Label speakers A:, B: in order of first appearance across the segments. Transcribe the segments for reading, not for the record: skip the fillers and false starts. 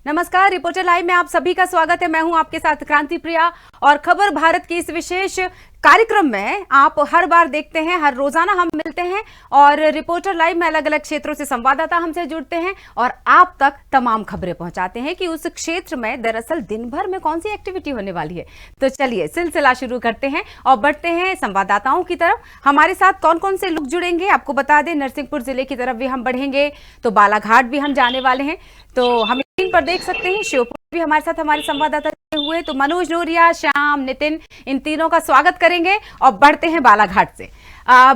A: नमस्कार, reporter live में आप सभी का स्वागत है। मैं हूं आपके साथ क्रांति प्रिया और खबर भारत की इस विशेष कार्यक्रम में आप हर बार देखते हैं, हर रोजाना हम मिलते हैं और रिपोर्टर लाइव में अलग अलग क्षेत्रों से संवाददाता हमसे जुड़ते हैं और आप तक तमाम खबरें पहुंचाते हैं कि उस क्षेत्र में दरअसल दिन भर में कौन सी एक्टिविटी होने वाली है। तो चलिए सिलसिला शुरू करते हैं और बढ़ते हैं संवाददाताओं की तरफ। हमारे साथ कौन कौन से लोग जुड़ेंगे आपको बता दें। नरसिंहपुर जिले की तरफ भी हम बढ़ेंगे, तो बालाघाट भी हम जाने वाले हैं, तो हम स्क्रीन पर देख सकते हैं श्योपुर भी हमारे साथ हमारे संवाददाता हुए। तो मनोज नूरिया, श्याम, नितिन, इन तीनों का स्वागत करेंगे और बढ़ते हैं बालाघाट से।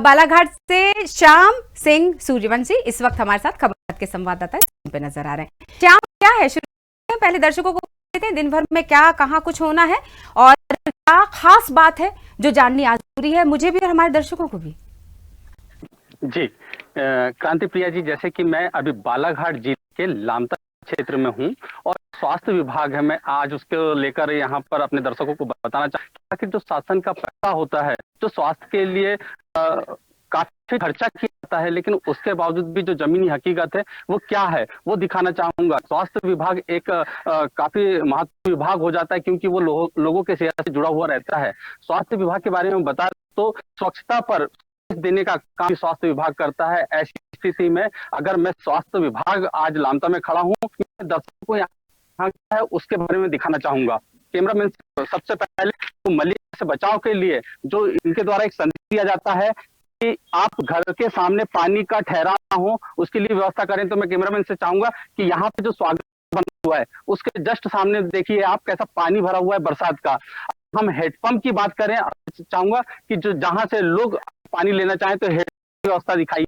A: बालाघाट से श्याम सिंह सूर्यवंशी इस वक्त हमारे साथ खबर के संवाददाता पे नजर आ रहे हैं। श्याम, क्या है, शुरू पहले दर्शकों को देते हैं दिन भर में क्या कहाँ कुछ होना है और क्या खास बात है जो जाननी आज जरूरी है, मुझे भी और हमारे दर्शकों को भी।
B: जी क्रांति प्रिया जी, जैसे कि मैं अभी बालाघाट जिले के लामता क्षेत्र में हूं और स्वास्थ्य विभाग है, मैं आज उसको लेकर यहाँ पर अपने दर्शकों को बताना चाहता कि जो शासन का पैसा होता है जो स्वास्थ्य के लिए काफी खर्चा किया जाता है, लेकिन उसके बावजूद भी जो जमीनी हकीकत है वो क्या है वो दिखाना चाहूंगा। स्वास्थ्य विभाग एक काफी महत्वपूर्ण विभाग हो जाता है क्योंकि वो लोगों के सेहत से जुड़ा हुआ रहता है। स्वास्थ्य विभाग के बारे में बता तो स्वच्छता पर देने का काम स्वास्थ्य विभाग करता है। ऐसी स्थिति में अगर मैं स्वास्थ्य विभाग आज लामता में खड़ा हूँ, दर्शकों को यहाँ है उसके बारे में दिखाना चाहूंगा। कैमरामैन सबसे पहले तो मलेरिया से बचाव के लिए जो इनके द्वारा एक संदेश दिया जाता है कि आप घर के सामने पानी का ठहराव ना हो उसके लिए व्यवस्था करें, तो मैं कैमरामैन से चाहूंगा कि यहाँ पे जो स्वागत बना हुआ है उसके जस्ट सामने देखिए आप कैसा पानी भरा हुआ है बरसात का। हम हेडपंप की बात करें, चाहूंगा कि जो जहां से लोग पानी लेना चाहें तो हेड व्यवस्था दिखाई।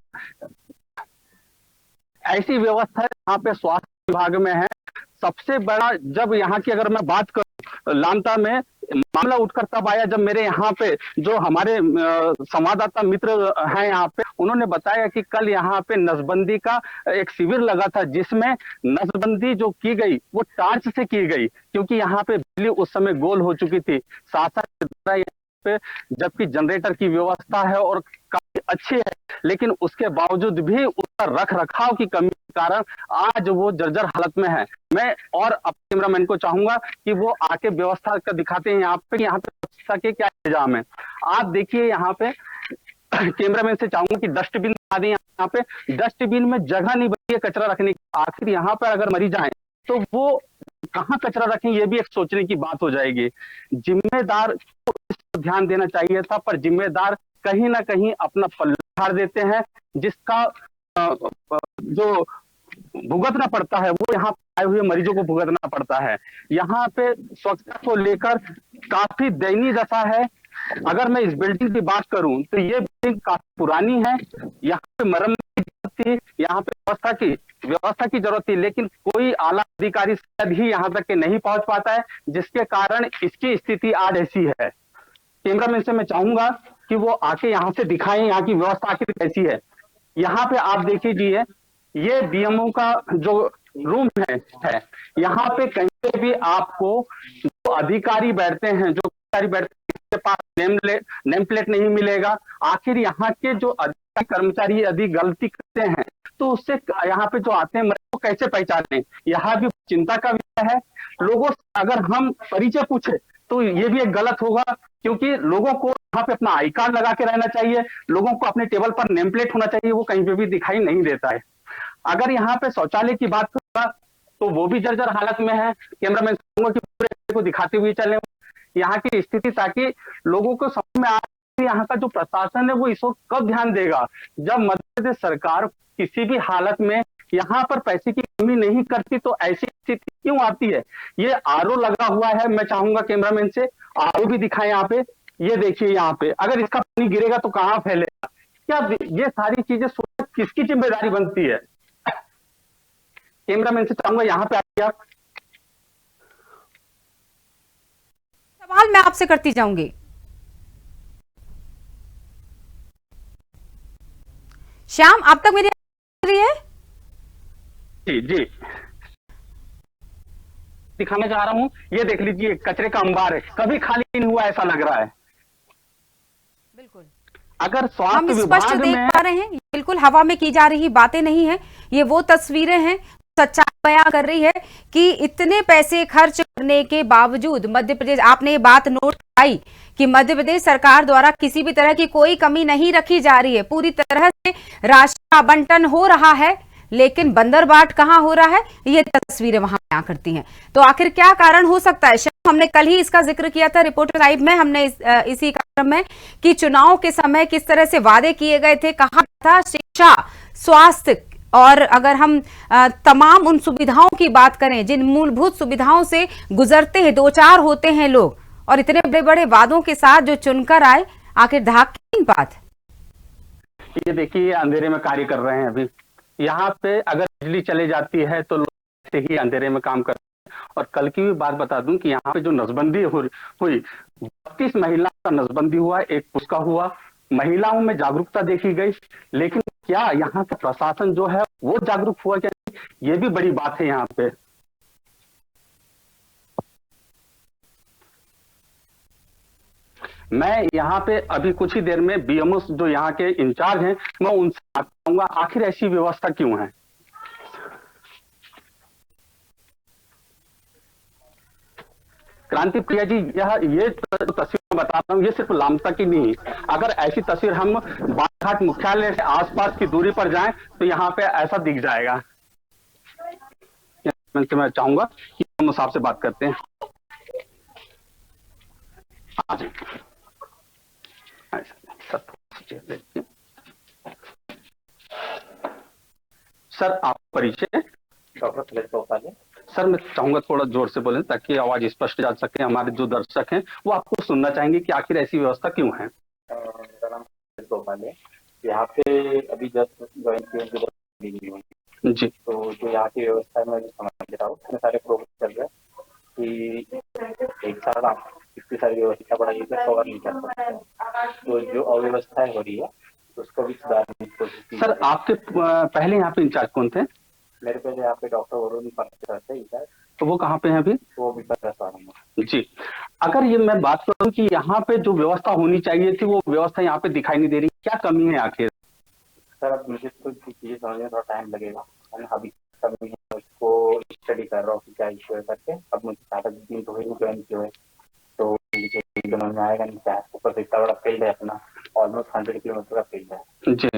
B: ऐसी व्यवस्था यहाँ पे स्वास्थ्य विभाग में है। सबसे बड़ा जब यहाँ की अगर मैं बात करूं, लामता में मामला उठकर तब आया जब मेरे यहाँ पे जो हमारे संवाददाता मित्र हैं यहाँ पे, उन्होंने बताया कि कल यहाँ पे नसबंदी का एक शिविर लगा था जिसमें नसबंदी जो की गई वो टार्च से की गई क्योंकि यहाँ पे बिजली उस समय गोल हो चुकी थी। शासन पे जबकि जनरेटर की व्यवस्था है और काफी अच्छी है, लेकिन उसके बावजूद भी उसका रख रखाव की कमी के कारण आज वो जर्जर हालत में है। मैं और अपने कैमरामैन को चाहूंगा कि वो आके व्यवस्था का दिखाते हैं यहाँ पे स्वच्छता के क्या इंतजाम है। आप देखिए यहाँ पे कैमरामैन से चाहूंगा कि डस्टबिन आ दें। यहाँ पे डस्टबिन में जगह नहीं बची है कचरा रखने की। आखिर यहाँ पर अगर मरीज आए तो वो कहाँ कचरा रखें, ये भी एक सोचने की बात हो जाएगी। जिम्मेदार को इस पर ध्यान देना चाहिए था, पर जिम्मेदार कहीं ना कहीं अपना पल्ला झाड़ देते हैं जिसका जो भुगतना पड़ता है वो यहाँ आए हुए मरीजों को भुगतना पड़ता है। यहाँ पे स्वच्छता को लेकर काफी दयनीय दशा है। अगर मैं इस बिल्डिंग की बात करूं तो ये बिल्डिंग काफी पुरानी है, यहाँ पे मरम्मत की जरूरत थी, यहाँ पे व्यवस्था की जरूरत थी, लेकिन कोई आला अधिकारी शायद ही यहाँ तक के नहीं पहुंच पाता है जिसके कारण इसकी स्थिति आज ऐसी है। कैमरामैन से मैं चाहूंगा कि वो आके यहाँ से दिखाएं यहाँ की व्यवस्था आखिर कैसी है। यहाँ पे आप देखिए ये बीएमओ का जो रूम है यहाँ पे कहीं पे भी आपको जो अधिकारी बैठते हैं इसके पास नेम प्लेट नहीं मिलेगा। आखिर यहाँ के जो अधिकारी कर्मचारी यदि गलती करते हैं तो उससे यहाँ पे जो आते हैं वो कैसे पहचाने, यहाँ भी चिंता का विषय है। लोगों से अगर हम परिचय पूछे तो ये भी एक गलत होगा क्योंकि लोगों को यहाँ पे अपना आई कार्ड लगा के रहना चाहिए, लोगों को अपने टेबल पर नेम प्लेट होना चाहिए, वो कहीं पे भी दिखाई नहीं देता है। अगर यहाँ पे शौचालय की बात करूंगा तो वो भी जर्जर हालत में है। कैमरामैन की पूरे को दिखाते हुए चले यहाँ की स्थिति, ताकि लोगों को समझ में आ यहाँ का जो प्रशासन है वो इस वक्त कब ध्यान देगा जब मध्य प्रदेश सरकार किसी भी हालत में यहाँ पर पैसे की कमी नहीं करती तो ऐसी स्थिति क्यों आती है। ये आरओ लगा हुआ है, मैं चाहूंगा कैमरामैन से आरओ भी दिखाएं यहाँ पे। ये देखिए यहाँ पे अगर इसका पानी गिरेगा तो कहाँ फैलेगा, क्या ये सारी चीजें सोचना किसकी जिम्मेदारी बनती है। कैमरामैन से चाहूंगा यहाँ पे आइए आप।
A: सवाल मैं आपसे करती जाऊंगी। श्याम, आप तक मेरी रही है?
B: जी दिखाना चाह रहा हूँ। ये देख लीजिए कचरे का अंबार है, कभी खाली नहीं हुआ ऐसा लग रहा है।
A: बिल्कुल,
B: अगर
A: हम
B: स्वास्थ्य
A: स्पष्ट देख पा रहे हैं, बिल्कुल हवा में की जा रही बातें नहीं है, ये वो तस्वीरें हैं सच्चाई बयां कर रही है कि इतने पैसे खर्च करने के बावजूद मध्य प्रदेश, आपने ये बात नोट आई कि मध्य प्रदेश सरकार द्वारा किसी भी तरह की कोई कमी नहीं रखी जा रही है, पूरी तरह से राशि का आवंटन हो रहा है, लेकिन बंदरबाट कहां हो रहा है, ये तस्वीरें वहां बयां करती हैं। तो आखिर क्या कारण हो सकता है? हमने कल ही इसका जिक्र किया था रिपोर्टर लाइव में, हमने इसी कार्यक्रम में, कि चुनाव के समय किस तरह से वादे किए गए थे, कहा था शिक्षा, स्वास्थ्य, और अगर हम तमाम उन सुविधाओं की बात करें जिन मूलभूत सुविधाओं से गुजरते हैं, दो चार होते हैं लोग, और इतने बड़े बड़े वादों के साथ जो चुनकर आए, आखिर धाक की बात।
B: ये देखिए, अंधेरे में कार्य कर रहे हैं। अभी यहाँ पे अगर बिजली चले जाती है तो लोग ऐसे ही अंधेरे में काम करते हैं। और कल की भी बात बता दूं कि यहाँ पे जो नसबंदी हुई 32 महिलाओं का नसबंदी हुआ, एक पुरुष का हुआ, महिलाओं में जागरूकता देखी गई, लेकिन क्या यहाँ का प्रशासन जो है वो जागरूक हुआ क्या? ये भी बड़ी बात है यहाँ पे। मैं यहाँ पे अभी कुछ ही देर में बीएमओ जो यहाँ के इंचार्ज हैं, मैं उनसे बात करूंगा आखिर ऐसी व्यवस्था क्यों है। क्रांति प्रिया जी, ये तस्वीर बता रहा हूँ, ये सिर्फ लामता की नहीं है। अगर ऐसी तस्वीर हम बालाघाट मुख्यालय से आसपास की दूरी पर जाएं तो यहाँ पे ऐसा दिख जाएगा। मैं चाहूंगा कि हम उस आपसे बात करते हैं। सर, आप परिचय?
C: डॉक्टर सुलेख गोपाल।
B: सर, मैं चाहूंगा थोड़ा जोर से बोलें ताकि आवाज स्पष्ट जा सके। हमारे जो दर्शक हैं वो आपको सुनना चाहेंगे कि आखिर ऐसी व्यवस्था क्यों है।
C: मेरा नाम सुलेख गोपाल है। यहाँ पे अभी जस्ट ज्वाइन किया
B: जी।
C: तो जो यहाँ की व्यवस्था है मैं समझ रहा हूँ, इतने सारे प्रोग्राम चल रहे हैं कि एक साल आप इतनी सारी व्यवस्था बढ़ाई है कवर नहीं कर सकते। तो जो अव्यवस्थाएं हो रही है उसको भी सुधारने की कोशिश की।
B: सर, आपके पहले यहाँ पे इंचार्ज कौन थे?
C: मेरे पहले यहाँ पे डॉक्टर वरुण थे इंचार्ज।
B: तो वो कहाँ पे हैं अभी?
C: वो भी
B: जी। अगर ये मैं बात करूं कि यहाँ पे जो व्यवस्था होनी चाहिए थी वो व्यवस्था यहाँ पे दिखाई नहीं दे रही, क्या कमी है आखिर?
C: सर, अब मुझे तो चीजें समझने में थोड़ा टाइम लगेगा, अभी कमी है उसको स्टडी कर रहा हूँ कि क्या इश्यू है करके। अब मुझे 7 दिन तो ही ज्वाइन किया है, तो मुझे समझ में आएगा नहीं क्या। ऊपर से इतना बड़ा फील्ड है अपना, ऑलमोस्ट 100 किलोमीटर का फील्ड है
B: जी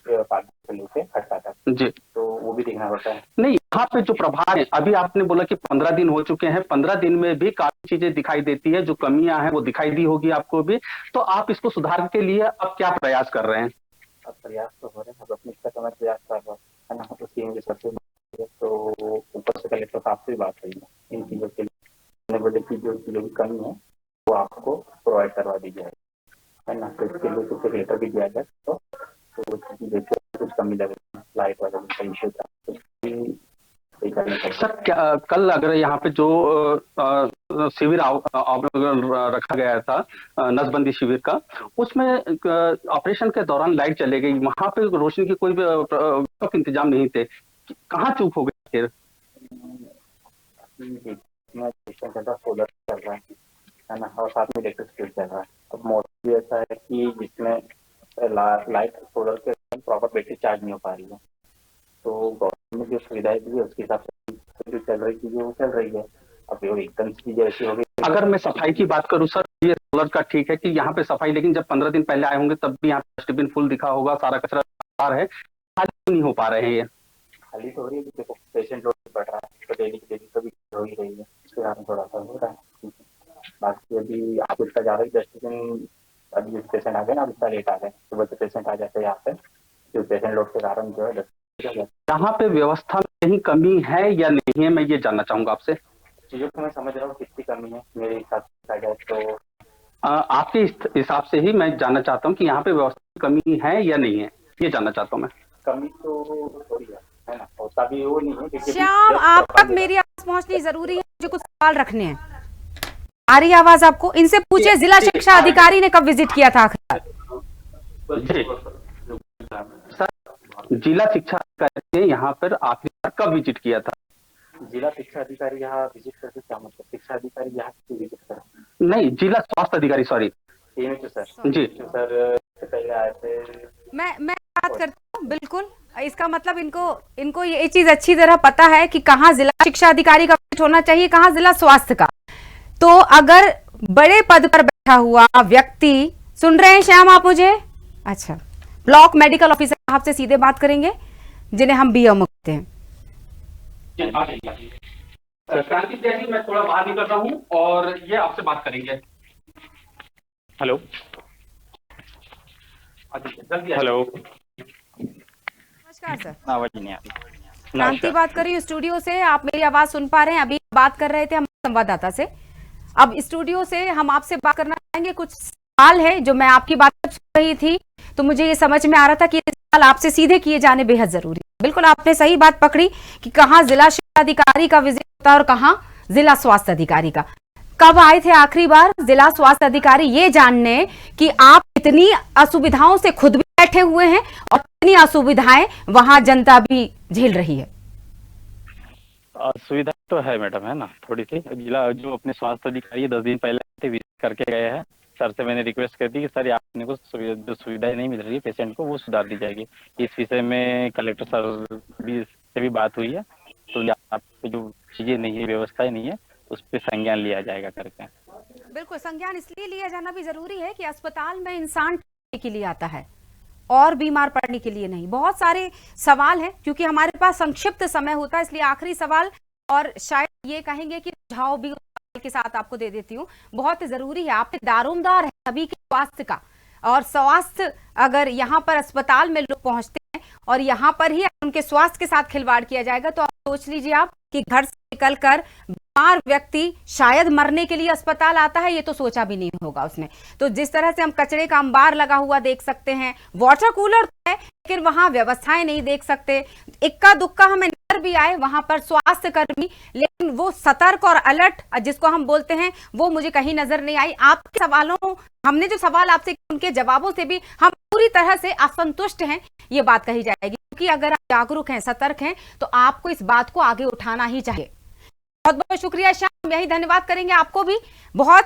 C: लेके खटका तक,
B: जी।
C: तो वो भी देखना पड़ता है।
B: नहीं, यहाँ पे जो प्रभाव है, अभी आपने बोला कि 15 दिन हो चुके हैं, 15 दिन में भी काफी चीजें दिखाई देती है, जो कमियां हैं वो दिखाई दी होगी आपको भी। तो आप इसको सुधार के लिए अब क्या प्रयास कर रहे हैं?
C: अब प्रयास तो हो रहे हैं, अब अपनी समय प्रयास कर रहा है ना। तो सीएम के सबसे तो ऊपर से कलेक्टर साहब से बात हुई है इन चीजों के लिए, बोले की जो चीजों की कमी है वो आपको प्रोवाइड करवा दी जाए, है ना। तो इसके लिए कुछ लेटर भी दिया जाए तो कुछ कमी लगे लाइट वगैरह का इश्यू था।
B: सर, कल अगर यहाँ पे जो शिविर रखा गया था, नसबंदी शिविर का, उसमें ऑपरेशन के दौरान लाइट चले गई, वहां पे रोशनी की कोई भी इंतजाम नहीं थे, कहाँ चूक हो गई फिर?
C: सोलर चल रहा है ना, और साथ में इलेक्ट्रिसिटी चल रहा है। अब मौसम ऐसा है कि जिसमें लाइट सोलर के प्रॉपर बैटरी चार्ज नहीं हो पा रही है, तो गवर्नमेंट जो सुविधाएं दी है उसके हिसाब से जो चल रही चीजें वो चल रही है। अब वो एकदम चीजें ऐसी हो गई।
B: अगर मैं सफाई की बात करूं सर, ये सोलर का ठीक है कि यहाँ पे सफाई, लेकिन जब 15 दिन पहले आए होंगे तब भी यहाँ पे डस्टबिन फुल दिखा होगा, सारा कचरा बाहर है, खाली नहीं हो पा रहे हैं। ये
C: खाली तो हो रही है, देखो पेशेंट लोड बढ़ रहा है, तो डेली तो भी हो ही रही है, इसके कारण थोड़ा सा हो रहा है। बाकी अभी आप इसका ज्यादा डस्टबिन, अभी पेशेंट आ गए ना, अब इसका लेट आ गए, सुबह से पेशेंट आ जाते हैं यहाँ पे, जो पेशेंट लोड के कारण जो है
B: यहाँ पे व्यवस्था में कहीं कमी है या नहीं है, मैं ये जानना चाहूंगा आपसे।
C: चीजों को मैं समझ रहा हूँ कितनी कमी है मेरे हिसाब से जाए तो
B: आपके हिसाब से ही मैं जानना चाहता हूँ कि यहाँ पे व्यवस्था में कमी है या नहीं है, ये जानना चाहता हूँ मैं।
C: कमी तो हो रही है ना, होता भी वो नहीं है।
A: श्याम, आप तक मेरी आवाज पहुंचनी जरूरी है, मुझे कुछ सवाल रखने हैं। आ रही आवाज आपको? इनसे पूछे जिला शिक्षा अधिकारी ने कब विजिट किया था आखिर?
B: सर, जिला शिक्षा अधिकारी ने यहाँ पर आखिरी बार कब विजिट किया था?
C: जिला शिक्षा अधिकारी यहाँ विजिट करके क्या मतलब? शिक्षा अधिकारी यहाँ विजिट कर?
B: नहीं, जिला स्वास्थ्य अधिकारी, सॉरी।
C: सर
B: जी
C: सर, पहले आए थे।
A: मैं बात करती हूँ, बिल्कुल इसका मतलब इनको ये चीज अच्छी तरह पता है कि कहाँ जिला शिक्षा अधिकारी का विजिट होना चाहिए, कहाँ जिला स्वास्थ्य का। तो अगर बड़े पद पर बैठा हुआ व्यक्ति, सुन रहे हैं श्याम आप मुझे? अच्छा, ब्लॉक मेडिकल ऑफिसर साहब से सीधे बात करेंगे, जिन्हें हम बीएमओ कहते हैं।
B: क्रांति प्रिया जी, मैं थोड़ा बाहर निकल रहा हूँ और ये आपसे बात करेंगे। हेलो, जल्दी हेलो।
A: नमस्कार सर।
C: आवाज नहीं आ रही।
A: क्रांति बात कर रही हूँ स्टूडियो से, आप मेरी आवाज सुन पा रहे हैं? अभी बात कर रहे थे हम संवाददाता से, अब स्टूडियो से हम आपसे बात करना चाहेंगे। कुछ सवाल है जो मैं आपकी बात सुन रही थी, तो मुझे ये समझ में आ रहा था कि ये सवाल आपसे सीधे किए जाने बेहद जरूरी है। बिल्कुल आपने सही बात पकड़ी कि कहाँ जिला शिक्षा अधिकारी का विजिट होता है और कहाँ जिला स्वास्थ्य अधिकारी का। कब आए थे आखिरी बार जिला स्वास्थ्य अधिकारी ये जानने कि आप इतनी असुविधाओं से खुद भी बैठे हुए हैं और इतनी असुविधाएं वहां जनता भी झेल रही है?
C: सुविधा तो है मैडम, है ना, थोड़ी सी। जिला जो अपने स्वास्थ्य अधिकारी 10 दिन पहले विजिट करके गए हैं, सर से मैंने रिक्वेस्ट कर दी कि सर आपने को जो सुविधाएं नहीं मिल रही है पेशेंट को, वो सुधार दी जाएगी। इस विषय में कलेक्टर सर से भी बात हुई है, तो आपको जो चीजें नहीं है, व्यवस्थाएं नहीं है, उस पर संज्ञान लिया जाएगा करके।
A: बिल्कुल, संज्ञान इसलिए लिया जाना भी जरूरी है कि अस्पताल में इंसान के लिए आता है और बीमार पड़ने के लिए नहीं। बहुत सारे सवाल हैं, क्योंकि हमारे पास संक्षिप्त समय होता है, इसलिए आखिरी सवाल, और शायद ये कहेंगे कि सुझाव भी के साथ आपको दे देती हूँ, बहुत जरूरी है। आप दारोमदार है सभी के स्वास्थ्य का, और स्वास्थ्य अगर यहाँ पर अस्पताल में लोग पहुंचते हैं और यहाँ पर ही उनके स्वास्थ्य के साथ खिलवाड़ किया जाएगा, तो आप सोच लीजिए आप कि घर से निकलकर बीमार व्यक्ति शायद मरने के लिए अस्पताल आता है, ये तो सोचा भी नहीं होगा उसने। तो जिस तरह से हम कचरे का अंबार लगा हुआ देख सकते हैं, वाटर कूलर है लेकिन वहां व्यवस्थाएं नहीं देख सकते, इक्का दुक्का हमें नजर भी आए वहां पर स्वास्थ्य कर्मी, लेकिन वो सतर्क और अलर्ट जिसको हम बोलते हैं, वो मुझे कहीं नजर नहीं आई। आपके सवालों, हमने जो सवाल आपसे उनके जवाबों से भी हम पूरी तरह से असंतुष्ट हैं, ये बात कही जाएगी। क्योंकि अगर आप जागरूक हैं, सतर्क हैं, तो आपको इस बात को आगे उठाना ही चाहिए। बहुत बहुत शुक्रिया श्याम, यही धन्यवाद करेंगे आपको भी। बहुत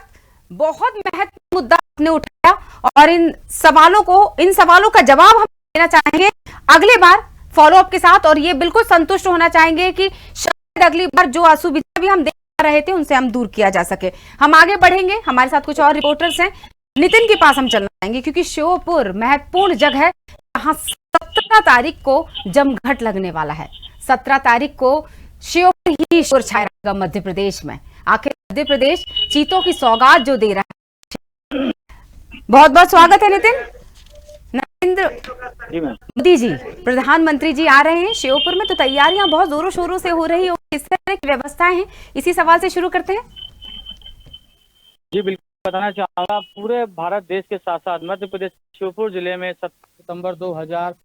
A: बहुत महत्वपूर्ण मुद्दा आपने उठाया और इन सवालों का जवाब हम देना चाहेंगे अगली बार फॉलोअप के साथ, और ये बिल्कुल संतुष्ट होना चाहेंगे कि शायद अगली बार जो असुविधा भी हम देख रहे थे उनसे हम दूर किया जा सके। हम आगे बढ़ेंगे, हमारे साथ कुछ और रिपोर्टर्स हैं, नितिन के पास हम चलना चाहेंगे, क्योंकि श्योपुर महत्वपूर्ण जगह है जहां 17 तारीख को जमघट लगने वाला है। 17 तारीख को श्योपुर ही शोर छाया रहेगा मध्य प्रदेश में। आखिर मध्य प्रदेश चीतों की सौगात जो दे रहा है। बहुत बहुत स्वागत है नितिन। नरेंद्र मोदी जी, प्रधानमंत्री जी आ रहे हैं श्योपुर में, तो तैयारियां बहुत जोरों शोरों से हो रही है, किस तरह की व्यवस्थाएं हैं, इसी सवाल से शुरू करते हैं।
D: जी बिल्कुल, बताना चाहूंगा, पूरे भारत देश के साथ साथ मध्य प्रदेश श्योपुर जिले में 7 सितंबर 2000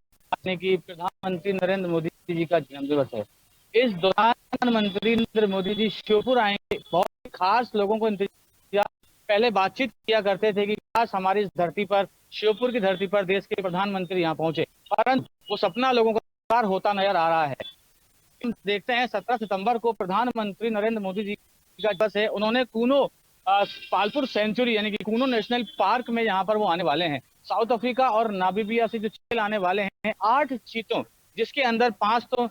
D: की प्रधानमंत्री नरेंद्र मोदी जी का जन्मदिवस है। इस दौरान प्रधानमंत्री नरेंद्र मोदी जी श्योपुर आएंगे। बहुत खास लोगों को इंतजार, पहले बातचीत किया करते थे कि खास हमारी इस धरती पर, श्योपुर की धरती पर देश के प्रधानमंत्री यहाँ पहुंचे, परंतु वो सपना लोगों का साकार होता नजर आ रहा है। देखते हैं 17 सितंबर को प्रधानमंत्री नरेंद्र मोदी जी का दिवस है। उन्होंने कूनो पालपुर सेंचुरी यानी कि कूनो नेशनल पार्क में यहाँ पर वो आने वाले हैं। साउथ अफ्रीका और नामीबिया से जो चील आने वाले हैं, 8 चीतों, जिसके अंदर 5 तो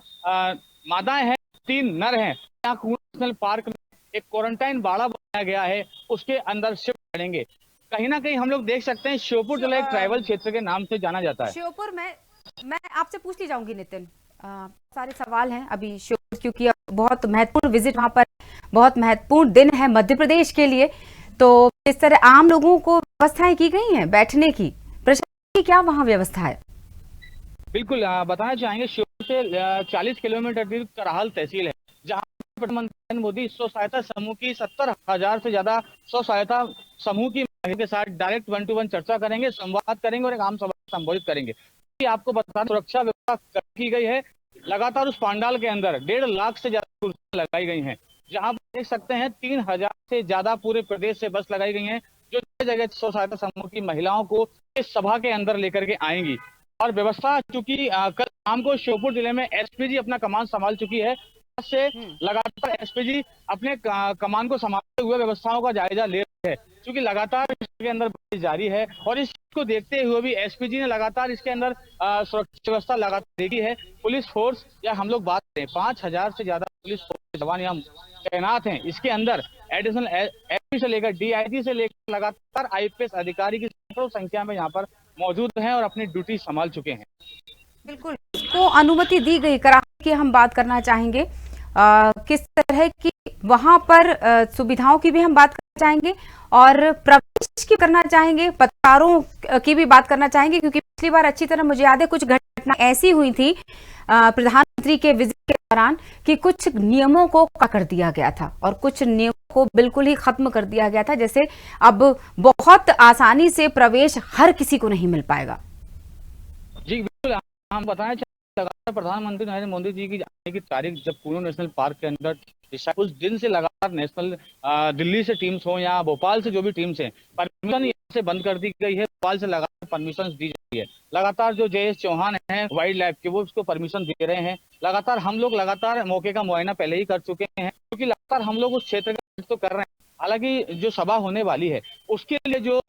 D: मादाएं हैं, 3 नर हैं। यहाँ कूनो नेशनल पार्क में एक क्वारंटाइन बाड़ा बनाया गया है, उसके अंदर शिफ्ट करेंगे। कहीं ना कहीं हम लोग देख सकते हैं श्योपुर जिला एक ट्राइबल क्षेत्र के नाम से जाना जाता है।
A: श्योपुर में मैं आपसे पूछ ली जाऊंगी नितिन, सारे सवाल हैं अभी श्योपुर, क्योंकि बहुत महत्वपूर्ण विजिट वहां पर, बहुत महत्वपूर्ण दिन है मध्य प्रदेश के लिए। तो इस तरह आम लोगों को व्यवस्थाएं की गई हैं बैठने की, प्रशासन की क्या वहां व्यवस्था है?
D: बिल्कुल, बताना चाहेंगे, श्योपुर से 40 किलोमीटर दूर कराहल तहसील है, जहाँ प्रधानमंत्री मोदी स्व सहायता समूह की 70,000 से ज्यादा स्व सहायता समूह की महिला के साथ डायरेक्ट 1-to-1 चर्चा करेंगे, संवाद करेंगे और एक आम सभा संबोधित करेंगे। आपको बता, सुरक्षा व्यवस्था की गई है। लगातार उस पंडाल के अंदर 1.5 लाख से ज्यादा कुर्सियां लगाई गई हैं, जहां पर देख सकते हैं 3000 से ज्यादा पूरे प्रदेश से बस लगाई गई हैं, जो जगह स्व सहायता समूह की महिलाओं को इस सभा के अंदर लेकर के आएंगी। और व्यवस्था, चूंकि कल शाम को श्योपुर जिले में एसपीजी अपना कमान संभाल चुकी है, से लगातार एसपीजी अपने कमान को संभालते हुए व्यवस्थाओं का जायजा ले है, क्योंकि लगातार इसके अंदर बारिश जारी है और इसको देखते हुए भी एसपीजी ने लगातार इसके अंदर सुरक्षा व्यवस्था लगातार देखी है। पुलिस फोर्स या हम लोग बात करें 5000 से ज्यादा पुलिस फोर्स के जवान यहाँ तैनात हैं। इसके अंदर एडिशनल एसपी से लेकर डीआईजी से लेकर लगातार आईपीएस अधिकारी की सैकड़ों संख्या में यहाँ पर मौजूद हैं और अपनी ड्यूटी संभाल चुके हैं।
A: बिल्कुल, को अनुमति दी गई कराची की हम बात करना चाहेंगे, किस तरह की वहां पर सुविधाओं की भी हम बात करना चाहेंगे और प्रवेश की करना चाहेंगे, पत्रकारों की भी बात करना चाहेंगे, क्योंकि पिछली बार अच्छी तरह मुझे याद है कुछ घटना ऐसी हुई थी प्रधानमंत्री के विजिट के दौरान कि कुछ नियमों को कर दिया गया था और कुछ नियमों को बिल्कुल ही खत्म कर दिया गया था, जैसे अब बहुत आसानी से प्रवेश हर किसी को नहीं मिल पाएगा।
D: जी बिल्कुल, हम बताना चाहते प्रधानमंत्री नरेंद्र मोदी जी की जाने की तारीख जब कूनो नेशनल पार्क के अंदर उस दिन से लगातार नेशनल दिल्ली से टीम्स हो या भोपाल से जो भी टीम्स हैं, परमिशन यहाँ से बंद कर दी गई है। भोपाल से लगातार परमिशन दी जाती है। लगातार जो JS चौहान हैं वाइल्ड लाइफ के, वो उसको परमिशन दे रहे हैं। लगातार हम लोग लगातार मौके का मुआयना पहले ही कर चुके हैं, क्योंकि लगातार हम लोग उस क्षेत्र का तो कर रहे हैं। हालांकि जो सभा होने वाली है उसके लिए जो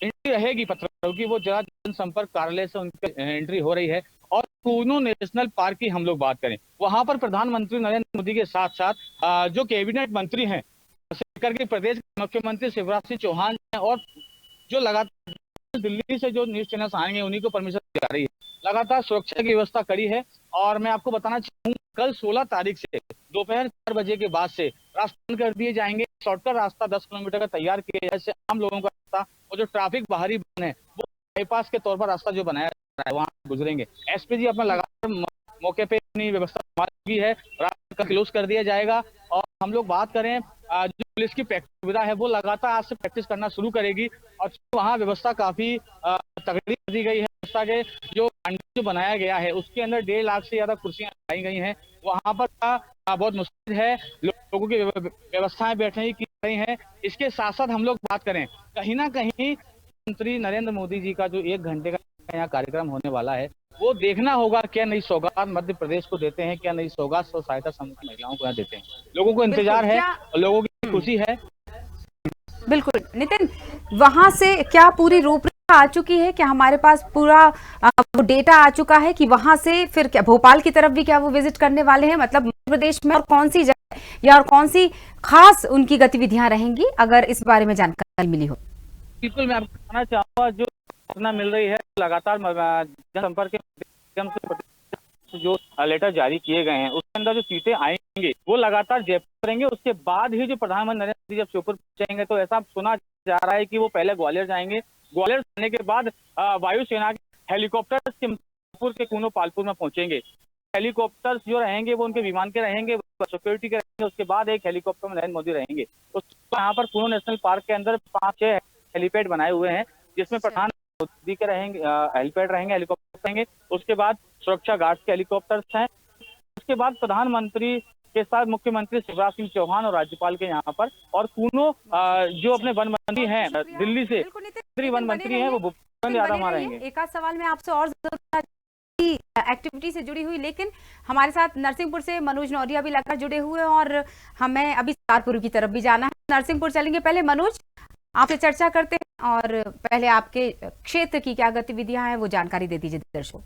D: एंट्री रहेगी पत्रकारों की, वो जिला जनसंपर्क कार्यालय से उनकी एंट्री हो रही है। और कूनो नेशनल पार्क की हम लोग बात करें, वहां पर प्रधानमंत्री नरेंद्र मोदी के साथ साथ जो कैबिनेट मंत्री हैं, के प्रदेश के मुख्यमंत्री शिवराज सिंह चौहान हैं और जो लगातार दिल्ली से जो न्यूज चैनल्स आएंगे उन्हीं को परमिशन दी जा रही है। लगातार सुरक्षा की व्यवस्था कड़ी है और मैं आपको बताना चाहूंगा कल 16 तारीख से दोपहर 4 बजे के बाद से रास्ता बंद कर दिए जाएंगे। शॉर्टकट रास्ता 10 किलोमीटर का तैयार किया जाए, जिससे आम लोगों का रास्ता और जो ट्रैफिक बाहरी बन है वो बाईपास के तौर पर रास्ता जो बनाया जा रहा है वहां गुजरेंगे। एसपीजी अपना लगातार मौके पे अपनी व्यवस्था संभाली है, रास्ता क्लोज कर दिया जाएगा। और हम लोग बात करें जो पुलिस की प्रैक्टिस सुविधा है वो लगातार आज से प्रैक्टिस करना शुरू करेगी और वहाँ व्यवस्था काफी तगड़ी कर दी गई है। व्यवस्था के जो बनाया गया है उसके अंदर 1.5 लाख से ज्यादा कुर्सियां लगाई गई हैं। वहां पर बहुत मुश्किल है, लोगों की व्यवस्थाएं बैठने की रही हैं। इसके साथ साथ हम लोग बात करें कहीं ना कहीं प्रधानमंत्री नरेंद्र मोदी जी का जो 1 घंटे का यहाँ कार्यक्रम होने वाला है वो देखना होगा क्या नई सौगात मध्य प्रदेश को देते हैं, क्या नई सौगात स्व सहायता समूह की महिलाओं को यहाँ देते हैं। लोगों को इंतजार है, लोगों की खुशी है।
A: बिल्कुल नितिन, वहां से क्या पूरी रूपरेखा आ चुकी है, क्या हमारे पास पूरा वो डेटा आ चुका है कि वहां से फिर क्या भोपाल की तरफ भी क्या वो विजिट करने वाले हैं, मतलब मध्य प्रदेश में और कौन सी जगह या और कौन सी खास उनकी गतिविधियां रहेंगी, अगर इस बारे में जानकारी मिली हो।
D: बिल्कुल, मैं आपको बताना चाहूंगा जो सूचना मिल रही है लगातार जनसंपर्क के माध्यम से जो लेटर जारी किए गए हैं उसके अंदर जो सीटें आएंगी वो लगातार जयपुर रहेंगे। उसके बाद ही जो प्रधानमंत्री नरेंद्र मोदी जब श्योपुर पहुंचेंगे तो ऐसा सुना जा रहा है कि वो पहले ग्वालियर जाएंगे। ग्वालियर जाने के बाद वायुसेना के हेलीकॉप्टर श्योपुर के कूनो पालपुर में पहुंचेंगे। हेलीकॉप्टर्स जो रहेंगे वो उनके विमान के रहेंगे, सिक्योरिटी के रहेंगे। उसके बाद एक हेलीकॉप्टर में नरेंद्र मोदी रहेंगे। यहाँ पर कूनो नेशनल पार्क के अंदर 5-6 हेलीपैड बनाए हुए हैं जिसमें प्रधान मोदी के रहेंगे, हेलीपैड रहेंगे, हेलीकॉप्टर रहेंगे। उसके बाद सुरक्षा गार्ड के हेलीकॉप्टर्स हैं। उसके बाद प्रधानमंत्री के साथ मुख्यमंत्री शिवराज सिंह चौहान और राज्यपाल के यहाँ पर, और कूनो जो अपने वन मंत्री हैं दिल्ली से वन मंत्री हैं वो भूपेंद्र यादव वहाँ रहेंगे।
A: एक आध सवाल में आपसे और एक्टिविटी से जुड़ी हुई, लेकिन हमारे साथ नरसिंहपुर से मनोज नौरिया भी लगातार जुड़े हुए और हमें अभी तारपुर की तरफ भी जाना है। नरसिंहपुर चलेंगे। पहले मनोज आपसे चर्चा करते हैं और पहले आपके क्षेत्र की क्या गतिविधियां हैं वो जानकारी दे दीजिए दर्शकों।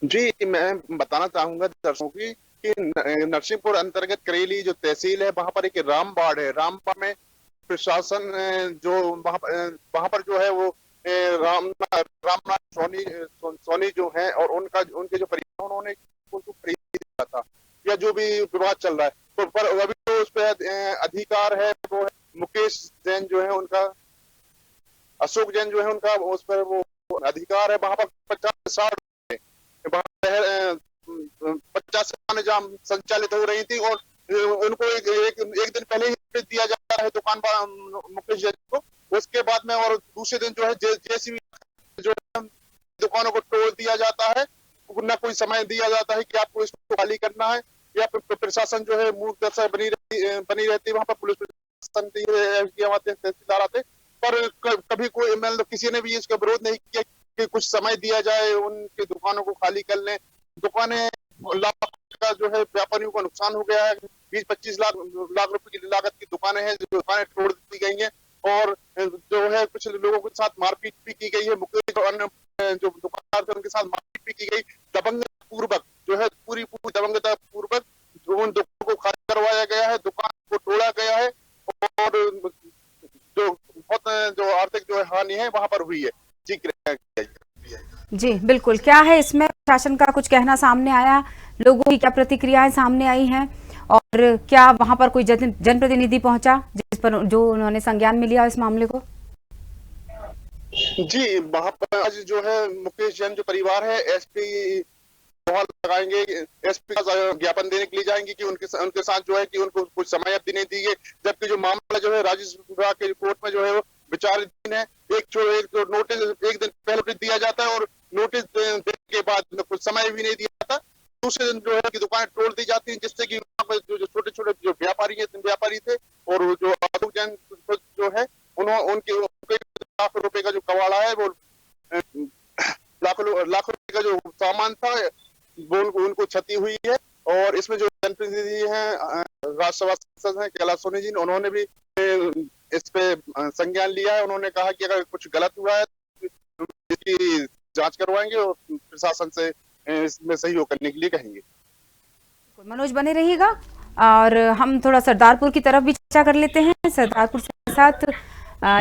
E: जी, मैं बताना चाहूंगा दर्शकों की कि नरसिंहपुर अंतर्गत करेली जो तहसील है वहां पर एक रामबाड़ है। रामबाड़ में प्रशासन जो वहां पर जो है वो रामनाथ सोनी जो है और उनके जो परिवार उन्होंने दिया था या जो भी विवाद चल रहा है तो पर अभी तो उस पर अधिकार है वो है मुकेश जैन जो है उनका, अशोक जैन जो है उनका उस पर वो अधिकार है। वहां पर 50-60 50 जहाँ संचालित हो रही थी और उनको एक दिन पहले ही दिया जा रहा है दुकान मुकेश जैन को। उसके बाद में और दूसरे दिन जो है जेसीबी जो है दुकानों को तोड़ दिया जाता है, न कोई समय दिया जाता है कि आपको इसको खाली करना है या प्रशासन जो है मूक दशा बनी रहती है। वहां पर पुलिस प्रशासन तहसीलदार आते पर कभी कोई मतलब किसी ने भी इसका विरोध नहीं किया कि कुछ समय दिया जाए उनके दुकानों को खाली कर लें। दुकानें का जो है व्यापारियों को नुकसान हो गया है। 20-25 लाख रुपए की लागत की दुकानें हैं, जो दुकानें तोड़ दी गई हैं और जो है कुछ लोगों के साथ मारपीट भी की गई है। मुकेश और अन्य जो दुकानदार थे उनके साथ मारपीट भी की गई। दबंगता पूर्वक जो है पूरी दबंगता पूर्वक उन दुकानों को खाली करवाया गया है, दुकान को तोड़ा गया है और जो बहुत जो आर्थिक जो हानि है वहां पर हुई है।
A: जी बिल्कुल, क्या है इसमें प्रशासन का कुछ कहना सामने आया, लोगों की क्या प्रतिक्रियाएं सामने आई हैं और क्या वहां पर कोई जनप्रतिनिधि पहुंचा जिस पर जो उन्होंने संज्ञान में लिया इस मामले को?
E: जी, वहां पर आज जो है मुकेश जैन जो परिवार है एसपी गुहार लगाएंगे, एसपी का ज्ञापन देने के लिए जाएंगे कि उनके साथ जो है कि उनको कुछ समय अवधि नहीं दी गई, जबकि जो मामला जो है राजस्व विभाग के कोर्ट में जो है वो विचाराधीन है। एक नोटिस एक दिन पहले दिया जाता है और नोटिस देने के बाद कुछ समय भी नहीं दिया जाता। दूसरे दिन जो है कि दुकानें तोड़ दी जाती हैं, जिससे कि जो छोटे छोटे जो व्यापारी थे और जो आलोक जैन जो है उनके लाख रुपए का जो कबाड़ा है वो लाखों रुपए का जो सामान था वो उनको क्षति हुई है। और इसमें जो जनप्रतिनिधि हैं राज्यसभा सांसद हैं कैलाश सोनी जी, उन्होंने भी इस पे संज्ञान लिया है। उन्होंने कहा कि अगर कुछ गलत हुआ है तो इसकी जांच करवाएंगे और प्रशासन से इसमें सहयोग करने के लिए कहेंगे।
A: मनोज बने रहिएगा और हम थोड़ा सरदारपुर की तरफ भी चर्चा कर लेते हैं। सरदारपुर के साथ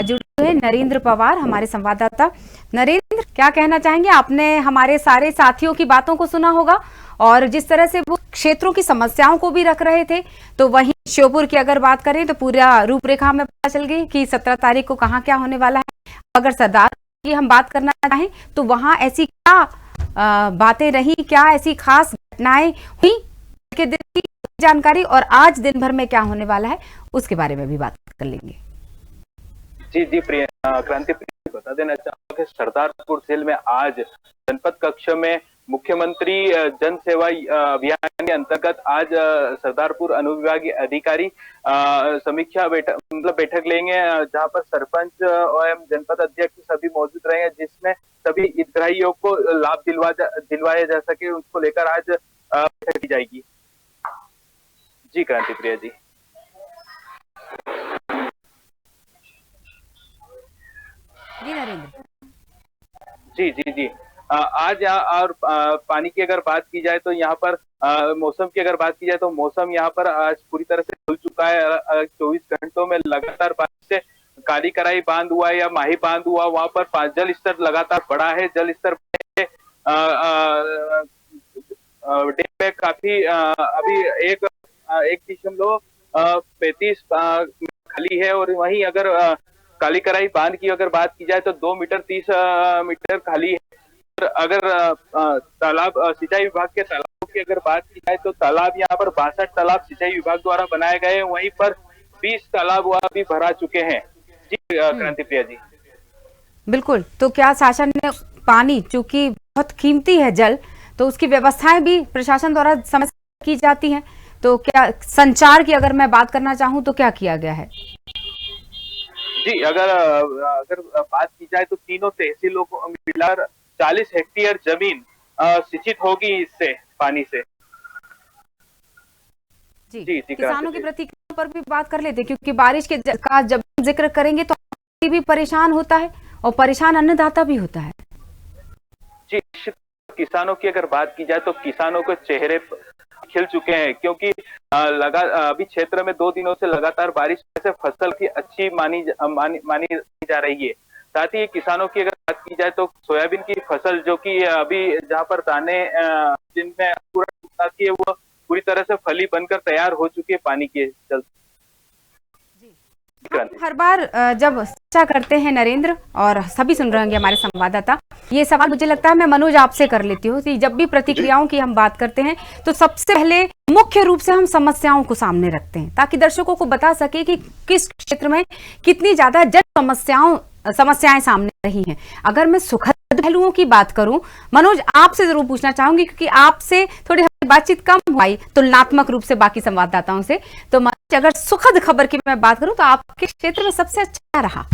A: जुड़े हुए नरेंद्र पवार हमारे संवाददाता। नरेंद्र, क्या कहना चाहेंगे? आपने हमारे सारे साथियों की बातों को सुना होगा और जिस तरह से वो क्षेत्रों की समस्याओं को भी रख रहे थे, तो वहीं श्योपुर की अगर बात करें तो पूरा रूपरेखा में पता चल गई कि 17 तारीख को कहाँ क्या होने वाला है। अगर सरदारपुर की हम बात करना चाहें तो वहां ऐसी क्या बातें रही, क्या ऐसी खास घटनाएं हुई के दिन की जानकारी और आज दिन भर में क्या होने वाला है उसके बारे में भी बात कर लेंगे।
F: जी क्रांति प्रिया, बता देना चाहूंगा कि सरदारपुर जेल में आज जनपद कक्ष में मुख्यमंत्री जन सेवा अभियान के अंतर्गत आज सरदारपुर अनुविभागीय अधिकारी समीक्षा बैठक लेंगे, जहां पर सरपंच एवं जनपद अध्यक्ष सभी मौजूद रहेंगे, जिसमें सभी हितग्राहियों को लाभ दिलवाया जा सके उसको लेकर आज बैठक की जाएगी। जी क्रांति प्रिया जी। जी आज और पानी की अगर बात की जाए तो यहाँ पर मौसम की अगर बात की जाए तो मौसम यहाँ पर आज पूरी तरह से खुल चुका है। 24 घंटों में लगातार बारिश से काली कराई बांध हुआ है या माही बांध हुआ, वहां पर जल स्तर लगातार बढ़ा है। जल स्तर डैम में काफी अभी 1.35 खाली है और वहीं अगर काली कराई बांध की अगर बात की जाए तो 2 मीटर 30 मीटर खाली है। अगर तालाब सिंचाई विभाग के तालाबों की अगर बात की जाए तो तालाब यहाँ पर 62 तालाब सिंचाई विभाग द्वारा बनाए गए हैं, वहीं पर 20 तालाब वह भी भरा चुके हैं। जी क्रांति प्रिया जी।
A: बिल्कुल, तो क्या शासन ने पानी, चूंकि बहुत कीमती है जल, तो उसकी व्यवस्थाएं भी प्रशासन द्वारा समय की जाती हैं, तो क्या संचार की अगर मैं बात करना चाहूं तो क्या किया गया है?
F: जी अगर बात की जाए तो तीनों तहसीलों को मिलाकर 40 हेक्टेयर जमीन सिंचित होगी इससे पानी से।
A: जी किसानों की प्रतिक्रिया पर भी बात कर लेते, क्योंकि बारिश के का जब जिक्र करेंगे तो भी परेशान होता है और परेशान अन्नदाता भी होता है।
F: जी, किसानों की अगर बात की जाए तो किसानों के चेहरे खिल चुके हैं, क्योंकि अभी क्षेत्र में 2 दिनों से लगातार बारिश से फसल की अच्छी मानी जा रही है। साथ ही किसानों की अगर बात की जाए तो सोयाबीन की फसल जो कि अभी जहां पर दाने जिनमें पूरा की है वो पूरी तरह से फली बनकर तैयार हो चुकी है पानी के चलते।
A: हर बार जब चर्चा करते हैं नरेंद्र, और सभी सुन रहे होंगे हमारे संवाददाता, ये सवाल मुझे लगता है मैं मनोज आपसे कर लेती हूँ कि जब भी प्रतिक्रियाओं की हम बात करते हैं तो सबसे पहले मुख्य रूप से हम समस्याओं को सामने रखते हैं ताकि दर्शकों को बता सके कि किस क्षेत्र में कितनी ज्यादा जन समस्याएं सामने रही हैं। अगर मैं सुखद पहलुओं की बात करूं, मनोज आपसे जरूर पूछना चाहूंगी, क्योंकि आपसे थोड़ी बातचीत कम हुई तुलनात्मक रूप से बाकी संवाददाताओं से, तो मनोज अगर सुखद खबर की मैं बात करूं तो आपके क्षेत्र में सबसे अच्छा रहा?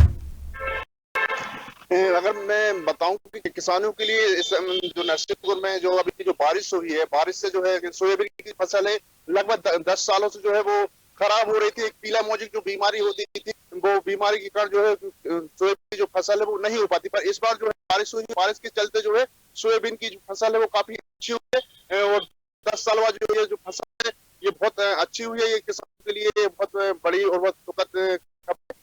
E: अगर मैं बताऊं कि किसानों के लिए इस जो नरसिंहपुर में जो अभी जो बारिश हुई है, बारिश से जो है सोयाबीन की फसल है लगभग 10 सालों से जो है वो खराब हो रही थी। एक पीला मोजी जो बीमारी होती थी, वो बीमारी के कारण जो है सोयाबीन की जो फसल है वो नहीं हो पाती। पर इस बार जो है बारिश हुई, बारिश के चलते जो है सोयाबीन की जो फसल है वो काफी अच्छी हुई है और 10 साल बाद जो ये जो फसल है ये बहुत अच्छी हुई है। ये किसानों के लिए बहुत बड़ी और बहुत सुखद खबर है।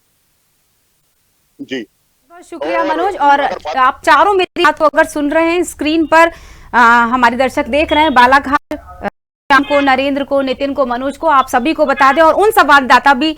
E: जी
A: बहुत शुक्रिया मनोज। और आप चारों मेरी बात को अगर सुन रहे हैं स्क्रीन पर, हमारे दर्शक देख रहे हैं, बालाघाट श्याम को, नरेंद्र को, नितिन को, मनोज को, आप सभी को बता दें और उन संवाददाता भी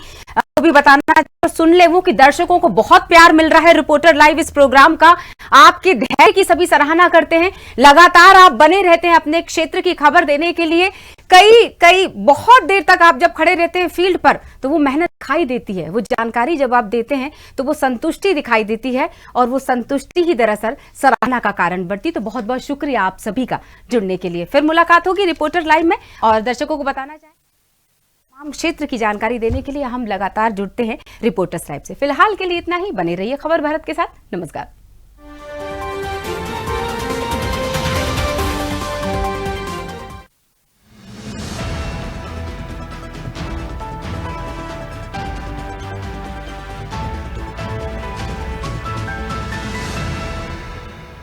A: बताना सुन ले वो कि दर्शकों को बहुत प्यार मिल रहा है रिपोर्टर लाइव इस प्रोग्राम का। आपके धैर्य की सभी सराहना करते हैं, लगातार आप बने रहते हैं अपने क्षेत्र की खबर देने के लिए। कई बहुत देर तक आप जब खड़े रहते हैं फील्ड पर तो वो मेहनत दिखाई देती है, वो जानकारी जब आप देते हैं तो वो संतुष्टि दिखाई देती है और वो संतुष्टि ही दरअसल सराहना का कारण बढ़ती। तो बहुत बहुत शुक्रिया आप सभी का जुड़ने के लिए। फिर मुलाकात होगी रिपोर्टर लाइव में और दर्शकों को बताना चाहें तमाम क्षेत्र की जानकारी देने के लिए हम लगातार जुड़ते हैं रिपोर्टर्स लाइव से। फिलहाल के लिए इतना ही, बने रहिए खबर भारत के साथ। नमस्कार।